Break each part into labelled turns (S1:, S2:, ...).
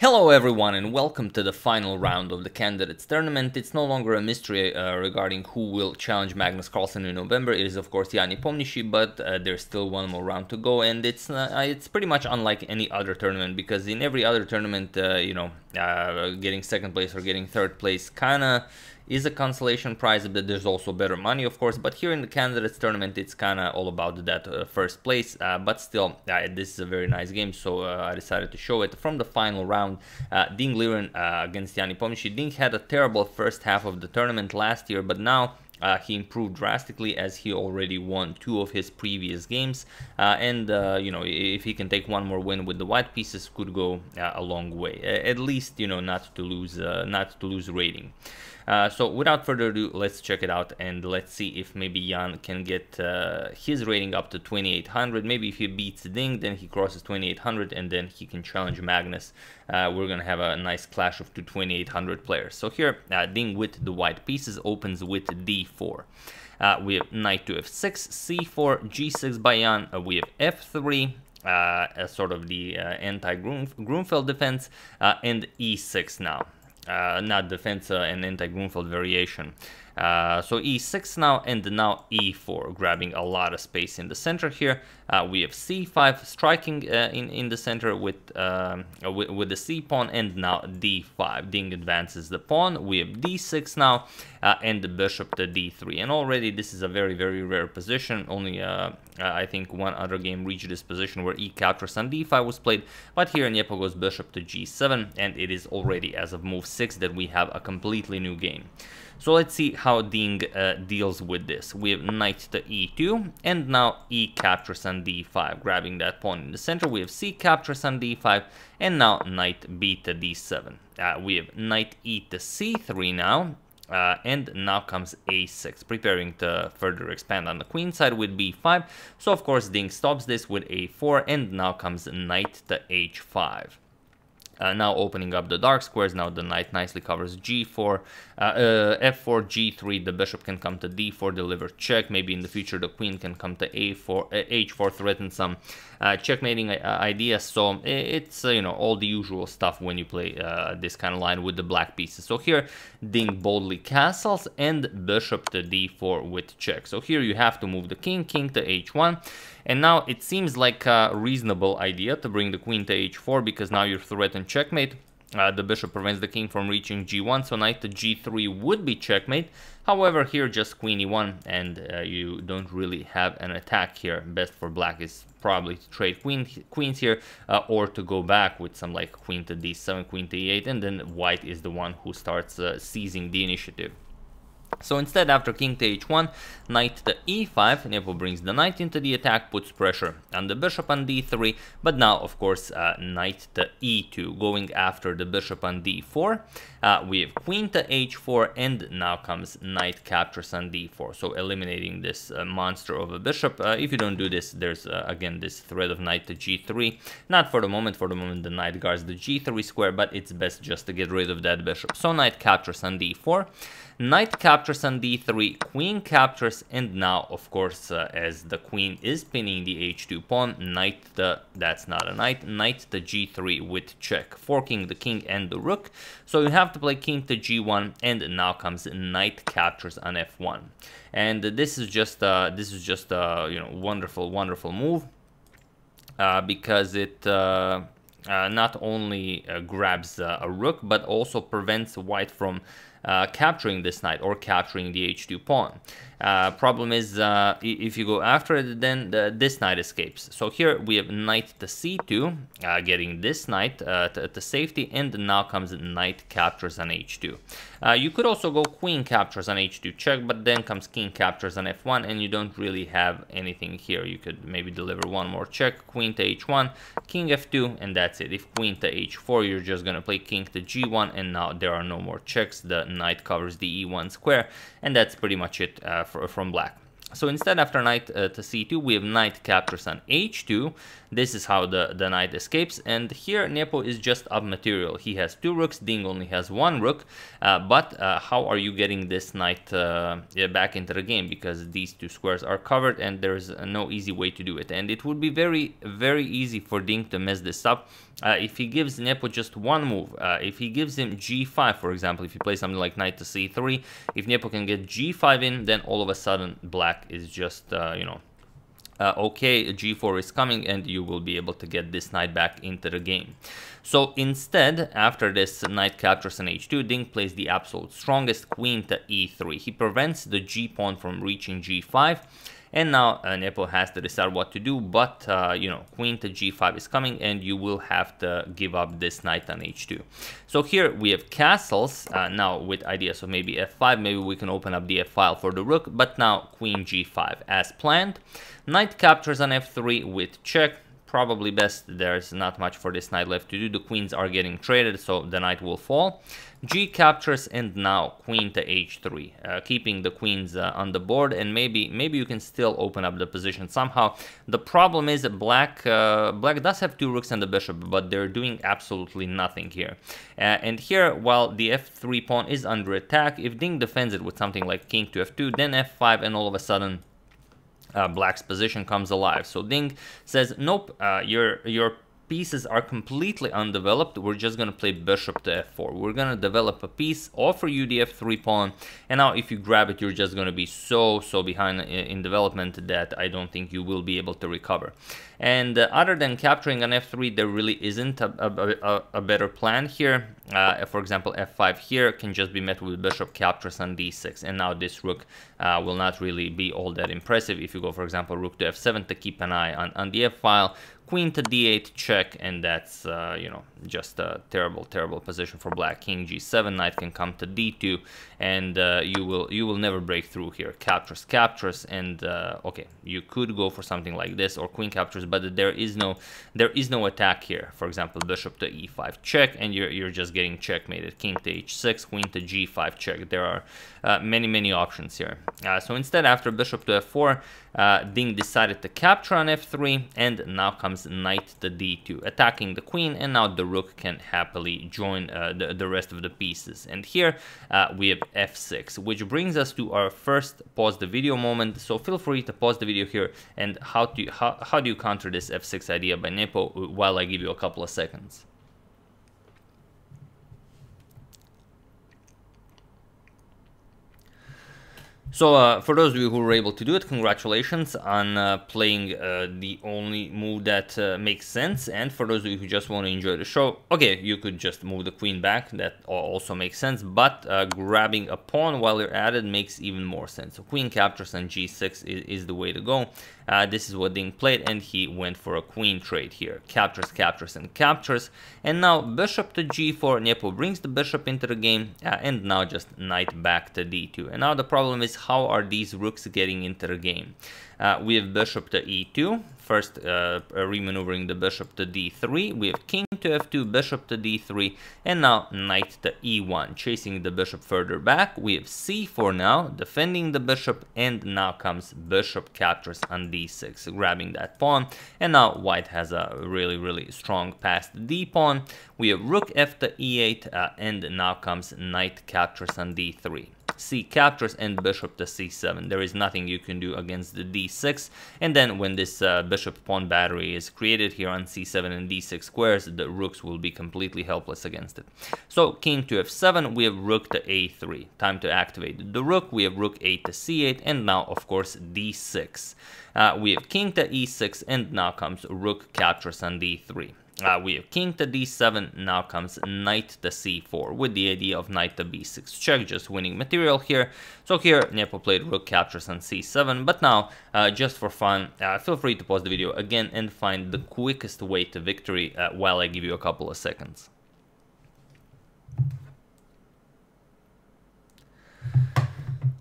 S1: Hello everyone and welcome to the final round of the candidates tournament. It's no longer a mystery regarding who will challenge Magnus Carlsen in November. It is of course Nepomniachtchi, but there's still one more round to go, and it's pretty much unlike any other tournament, because in every other tournament, getting second place or getting third place kinda is a consolation prize, but there's also better money, of course. But here in the candidates tournament, it's kind of all about that first place. But still, this is a very nice game, so I decided to show it. From the final round, Ding Liren against Nepomniachtchi. Ding had a terrible first half of the tournament last year, but now he improved drastically, as he already won 2 of his previous games, and if he can take one more win with the white pieces, could go a long way. At least, not to lose rating. So without further ado, let's check it out and let's see if maybe Jan can get his rating up to 2800. Maybe if he beats Ding, then he crosses 2800 and then he can challenge Magnus. We're gonna have a nice clash of 2800 players. So here, Ding with the white pieces opens with d4. We have knight to f6, c4, g6 by Jan. We have f3. As sort of the anti-Grunfeld defense, and e6 now. Not defense, an anti-Grunfeld variation. So e6 now, and now e4, grabbing a lot of space in the center here. We have c5 striking in the center with the c pawn, and now d5. Ding advances the pawn. We have d6 now, and the bishop to d3. And already this is a very, very rare position. Only I think one other game reached this position where e captures on d5 was played. But here Nepo goes bishop to g7, and it is already as of move 6 that we have a completely new game. So let's see how Ding deals with this. We have knight to e2, and now e captures on d5, grabbing that pawn in the center. We have c captures on d5, and now knight b to d7. We have knight e to c3 now, and now comes a6, preparing to further expand on the queen side with b5. So of course Ding stops this with a4, and now comes knight to h5. Now opening up the dark squares. Now the knight nicely covers g4, f4, g3. The bishop can come to d4, deliver check. Maybe in the future the queen can come to a4, h4, threaten some checkmating ideas. So it's all the usual stuff when you play this kind of line with the black pieces. So here Ding boldly castles, and bishop to d4 with check. So here you have to move the king to h1. And now it seems like a reasonable idea to bring the queen to h4, because now you're threatened checkmate. The bishop prevents the king from reaching g1, so knight to g3 would be checkmate. However, here just queen e1, and you don't really have an attack here. Best for black is probably to trade queens here, or to go back with some like queen to d7, queen to e8, and then white is the one who starts seizing the initiative. So instead, after king to h1, knight to e5, Nepo brings the knight into the attack, puts pressure on the bishop on d3, but now, of course, knight to e2, going after the bishop on d4. We have queen to h4, and now comes knight captures on d4, so eliminating this monster of a bishop. If you don't do this, there's, again, this threat of knight to g3. Not for the moment. For the moment, the knight guards the g3 square, but it's best just to get rid of that bishop. So knight captures on d4. Knight captures on d3, queen captures, and now, of course, as the queen is pinning the h2 pawn, that's not a knight, knight to g3 with check, forking the king and the rook. So you have to play king to g1, and now comes knight captures on f1. And this is just a wonderful move, because it not only grabs a rook, but also prevents white from capturing this knight or capturing the h2 pawn. Problem is, if you go after it, then this knight escapes. So here we have knight to c2, getting this knight to safety, and now comes knight captures on h2. You could also go queen captures on h2 check, but then comes king captures on f1, and you don't really have anything here. You could maybe deliver one more check, queen to h1, king f2, and that's it. If queen to h4, you're just gonna play king to g1, and now there are no more checks. The knight covers the e1 square, and that's pretty much it from black. So instead, after knight to c2, we have knight captures on h2. This is how the knight escapes, and here Nepo is just up material. He has 2 rooks, Ding only has 1 rook, but how are you getting this knight back into the game? Because these 2 squares are covered, and there's no easy way to do it. And it would be very, very easy for Ding to mess this up, if he gives Nepo just one move, if he gives him G5, for example, if you play something like knight to C3, if Nepo can get G5 in, then all of a sudden black is just, okay, G4 is coming and you will be able to get this knight back into the game. So instead, after this knight captures an H2, Ding plays the absolute strongest, queen to E3. He prevents the G pawn from reaching G5, and now Nepo has to decide what to do, but queen to G5 is coming and you will have to give up this knight on H2. So here we have castles, now with ideas of maybe F5, maybe we can open up the F file for the rook, but now queen G5 as planned. Knight captures on F3 with check. Probably best, there's not much for this knight left to do. The queens are getting traded, so the knight will fall. G captures, and now queen to H3, keeping the queens on the board, and maybe you can still open up the position somehow. The problem is that black does have two rooks and the bishop, but they're doing absolutely nothing here. And here, while the F3 pawn is under attack, if Ding defends it with something like king to F2, then F5, and all of a sudden black's position comes alive. So Ding says, nope, your pieces are completely undeveloped. We're just going to play bishop to F4. We're going to develop a piece, offer you the F3 pawn, and now if you grab it, you're just going to be so behind in development that I don't think you will be able to recover. And other than capturing on F3, there really isn't a better plan here. For example, F5 here can just be met with bishop captures on D6, and now this rook will not really be all that impressive. If you go, for example, rook to F7 to keep an eye on the F file, queen to D8 check, and that's just a terrible position for black. King G7, knight can come to D2, and you will never break through here. Captures, and okay, you could go for something like this or queen captures, but there is no attack here. For example, bishop to E5 check, and you're just getting checkmated. King to H6, queen to G5 check. There are many options here. So instead, after bishop to F4, Ding decided to capture on F3, and now comes knight to D2, attacking the queen, and now the rook can happily join the rest of the pieces. And here we have F6, which brings us to our first pause the video moment. So feel free to pause the video here, and how do you counter this F6 idea by Nepo while I give you a couple of seconds. So for those of you who were able to do it, congratulations on playing the only move that makes sense. And for those of you who just want to enjoy the show, okay, you could just move the queen back. That also makes sense. But grabbing a pawn while you're at it makes even more sense. So queen captures on G6 is the way to go. This is what Ding played, and he went for a queen trade here. Captures, and captures. And now bishop to G4. Nepo brings the bishop into the game, and now just knight back to D2. And now the problem is, how are these rooks getting into the game? We have bishop to E2, first remaneuvering the bishop to D3. We have king to F2, bishop to D3, and now knight to E1, chasing the bishop further back. We have C4 now, defending the bishop, and now comes bishop captures on D6, grabbing that pawn. And now white has a really strong passed D pawn. We have rook F to E8, and now comes knight captures on D3. C captures and bishop to C7. There is nothing you can do against the D6, and then when this bishop pawn battery is created here on C7 and D6 squares, the rooks will be completely helpless against it. So king to F7, we have rook to A3. Time to activate the rook. We have rook 8 to C8, and now of course D6. We have king to E6, and now comes rook captures on D3. We have king to D7, now comes knight to C4, with the idea of knight to B6 check, just winning material here. So here Nepo played rook captures on C7, but now, just for fun, feel free to pause the video again and find the quickest way to victory while I give you a couple of seconds.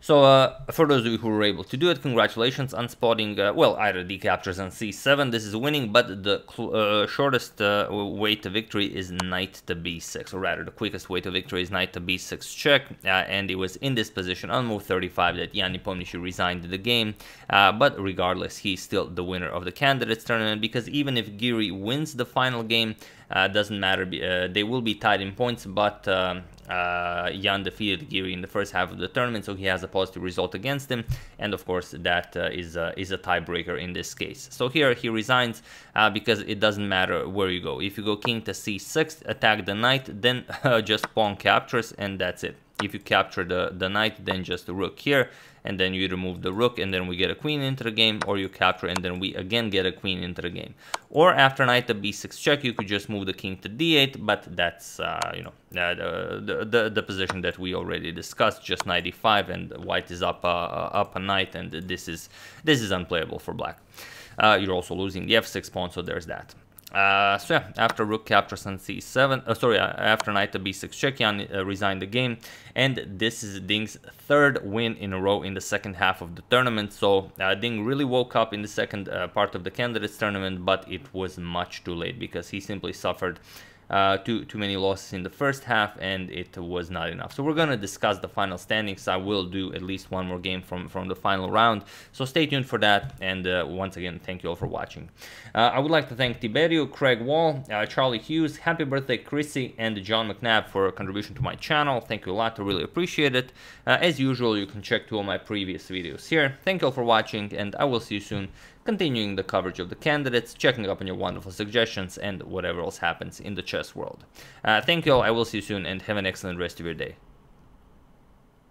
S1: So for those of you who were able to do it, congratulations on spotting, well, either D captures on C7, this is winning, but the shortest way to victory is knight to B6, or rather the quickest way to victory is knight to B6 check, and it was in this position on move 35 that Jan Nepomniachtchi resigned the game, but regardless, he's still the winner of the candidates tournament, because even if Giri wins the final game, doesn't matter, they will be tied in points, but Jan defeated Giri in the first half of the tournament, so he has a positive result against him, and of course that is a tiebreaker in this case. So here he resigns because it doesn't matter where you go. If you go king to c6, attack the knight, then just pawn captures, and that's it. If you capture the knight, then just the rook here, and then you remove the rook, and then we get a queen into the game, or you capture and then we again get a queen into the game. Or after knight to b6 check, you could just move the king to d8, but that's you know, the position that we already discussed, just knight e5, and white is up a knight, and this is unplayable for black. You're also losing the f6 pawn, so there's that. So yeah, after rook captures on c7, after knight to b6 check, Jan resigned the game, and this is Ding's third win in a row in the second half of the tournament. So Ding really woke up in the second part of the candidates tournament, but it was much too late because he simply suffered too many losses in the first half, and it was not enough. So we're going to discuss the final standings. I will do at least one more game from the final round, so stay tuned for that. And once again, thank you all for watching. I would like to thank Tiberio, Craig Wall, Charlie Hughes, happy birthday Chrissy, and John McNabb for a contribution to my channel. Thank you a lot, I really appreciate it. As usual, you can check 2 of my previous videos here. Thank you all for watching, and I will see you soon, continuing the coverage of the candidates, checking up on your wonderful suggestions, and whatever else happens in the chess world. Thank you all, I will see you soon, and have an excellent rest of your day.